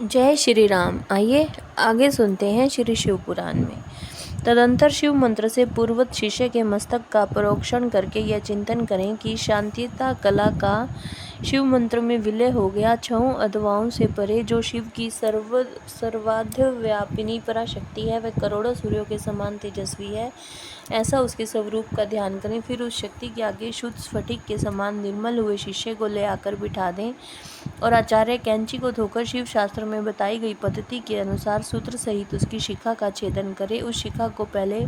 जय श्री राम। आइए आगे सुनते हैं श्री शिव पुराण में। तदंतर शिव मंत्र से पूर्वत शिष्य के मस्तक का प्रोक्षण करके यह चिंतन करें कि शांतिता कला का शिव मंत्र में विलय हो गया। छहों अथवाओं से परे जो शिव की सर्वाध्यव्यापिनी पराशक्ति है, वह करोड़ों सूर्यों के समान तेजस्वी है। ऐसा उसके स्वरूप का ध्यान करें। फिर उस शक्ति के आगे शुद्ध स्फटिक के समान निर्मल हुए शिष्य को ले आकर बिठा दें और आचार्य कैंची को धोकर शिव शास्त्र में बताई गई पद्धति के अनुसार सूत्र सहित उसकी शिखा का छेदन करे। उस शिखा को पहले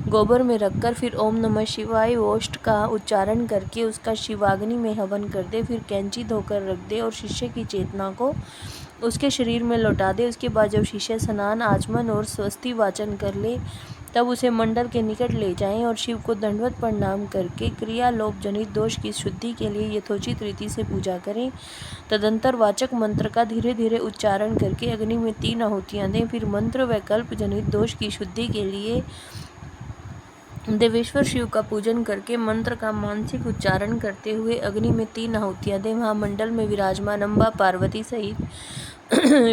गोबर में रखकर फिर ओम नमः शिवाय ओष्ठ का उच्चारण करके उसका शिवाग्नि में हवन कर दे। फिर कैंची धोकर रख दे और शिष्य की चेतना को उसके शरीर में लौटा दे। उसके बाद जब शिष्य स्नान आचमन और स्वस्ति वाचन कर ले, तब उसे मंडल के निकट ले जाएं और शिव को दंडवत प्रणाम करके क्रियालोप जनित दोष की शुद्धि के लिए यथोचित रीति से पूजा करें। तदंतर वाचक मंत्र का धीरे धीरे उच्चारण करके अग्नि में 3 आहुतियां दें। फिर मंत्र व कल्प जनित दोष की शुद्धि के लिए देवेश्वर शिव का पूजन करके मंत्र का मानसिक उच्चारण करते हुए अग्नि में 3 आहुतियां दें। वहाँ मंडल में विराजमान अम्बा पार्वती सहित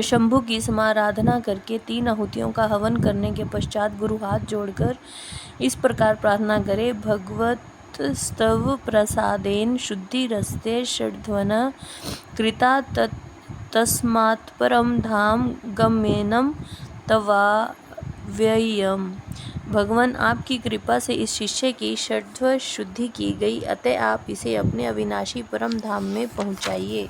शंभु की समाराधना करके 3 आहुतियों का हवन करने के पश्चात गुरु हाथ जोड़कर इस प्रकार प्रार्थना करे। भगवत स्तव प्रसादेन शुद्धि रस्ते षड्ध्वन कृता तस्मात्परम धाम गम्येनम तवाव्ययम्। भगवान, आपकी कृपा से इस शिष्य की षड्व शुद्धि की गई, अतः आप इसे अपने अविनाशी परम धाम में पहुँचाइए।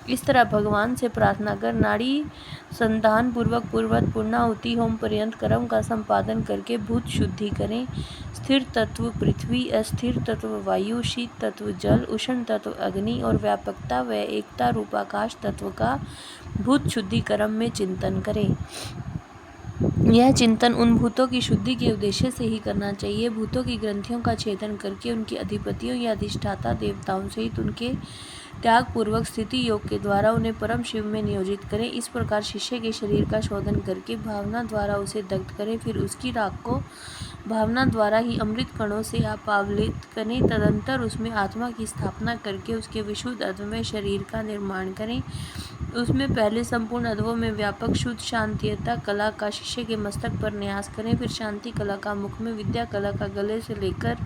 इस तरह भगवान से प्रार्थना कर नाड़ी संधान पूर्वक पूर्णाहुति होम पर्यंत कर्म का संपादन करके भूत शुद्धि करें। स्थिर तत्व पृथ्वी, अस्थिर तत्व वायु, शीत तत्व जल, उष्ण तत्व अग्नि और व्यापकता व एकता रूप आकाश तत्व का भूत शुद्धि कर्म में चिंतन करें। यह चिंतन उन भूतों की शुद्धि के उद्देश्य से ही करना चाहिए। भूतों की ग्रंथियों का छेदन करके उनके अधिपतियों या अधिष्ठाता देवताओं सहित उनके त्याग पूर्वक स्थिति योग के द्वारा उन्हें परम शिव में नियोजित करें। इस प्रकार शिष्य के शरीर का शोधन करके भावना द्वारा उसे दग्ध करें। फिर उसकी राख को भावना द्वारा ही अमृत कणों से आप आवलित करें। तदंतर उसमें आत्मा की स्थापना करके उसके विशुद्ध अद्वय शरीर का निर्माण करें। उसमें पहले संपूर्ण अद्वों में व्यापक शुद्ध शांतियता कला का शिष्य के मस्तक पर न्यास करें। फिर शांति कला का मुख में, विद्या कला का गले से लेकर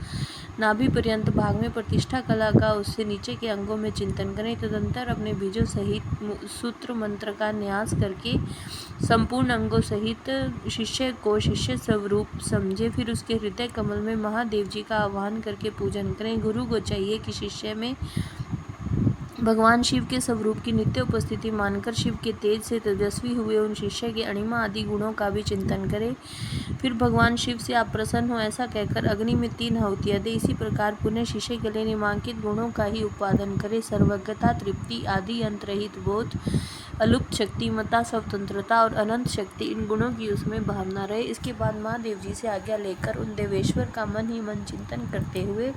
नाभि पर्यंत भाग में, प्रतिष्ठा कला का उससे नीचे के अंगों में चिंतन करें। तदंतर अपने बीजों सहित सूत्र मंत्र का न्यास करके संपूर्ण अंगों सहित शिष्य को शिष्य स्वरूप समझे। फिर उसके हृदय कमल में महादेव जी का आह्वान करके पूजन करें। गुरु को चाहिए कि शिष्य में भगवान शिव के स्वरूप की नित्य उपस्थिति मानकर शिव के तेज से तेजस्वी हुए उन शिष्य के अणिमा आदि गुणों का भी चिंतन करें। फिर भगवान शिव से आप प्रसन्न हो ऐसा कहकर अग्नि में 3 आहुतियां दे। इसी प्रकार पुण्य शिष्य के लिए निमांकित गुणों का ही उत्पादन करे। सर्वज्ञता, तृप्ति आदि, अंतरहित बोध, अलुप्त शक्ति, मता, स्वतंत्रता और अनंत शक्ति, इन गुणों की उसमें भावना रहे। इसके बाद महादेव जी से आज्ञा लेकर उन देवेश्वर का मन ही मन चिंतन करते हुए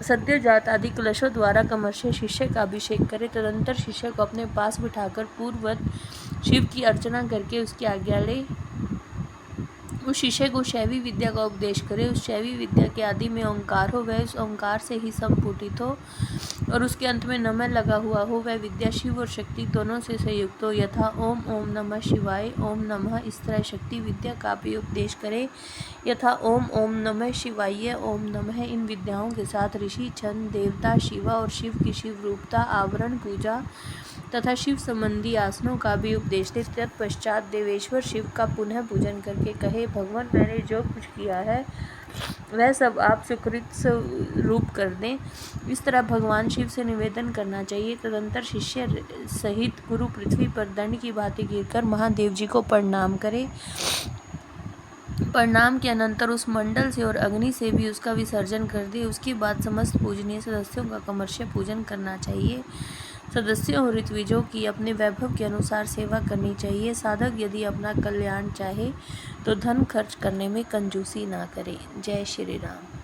सद्योजात आदि कलशों द्वारा कमर्षे शिष्य का अभिषेक करे। तदंतर शिष्य को अपने पास बिठाकर पूर्ववत शिव की अर्चना करके उसकी आज्ञा ले उस शिष्य को शैवी विद्या का उपदेश करे। उस शैवी विद्या के आदि में ओंकार हो, वह उस ओंकार से ही संपुटित हो और उसके अंत में नमः लगा हुआ हो। वह विद्या शिव और शक्ति दोनों से संयुक्त हो, यथा ओम ओम नमः शिवाय, ओम नमः। इस तरह शक्ति विद्या का भी उपदेश करे, यथा ओम ओम नमः शिवाय, ओम नमः। इन विद्याओं के साथ ऋषि, छंद, देवता, शिवा और शिव की शिव रूपता, आवरण, पूजा तथा शिव संबंधी आसनों का भी उपदेश दे। तत्पश्चात देवेश्वर शिव का पुनः पूजन करके कहे, भगवान, मैंने जो कुछ किया है वह सब आप सुकृत स्वरूप कर दें। इस तरह भगवान शिव से निवेदन करना चाहिए। तदंतर शिष्य सहित गुरु पृथ्वी पर दंड की भांति गिरकर महादेव जी को प्रणाम करे। प्रणाम के अनंतर उस मंडल से और अग्नि से भी उसका विसर्जन कर दे। उसके बाद समस्त पूजनीय सदस्यों का कमर्ष्य पूजन करना चाहिए। सदस्यों और ऋत्विजों की अपने वैभव के अनुसार सेवा करनी चाहिए। साधक यदि अपना कल्याण चाहे तो धन खर्च करने में कंजूसी ना करे। जय श्री राम।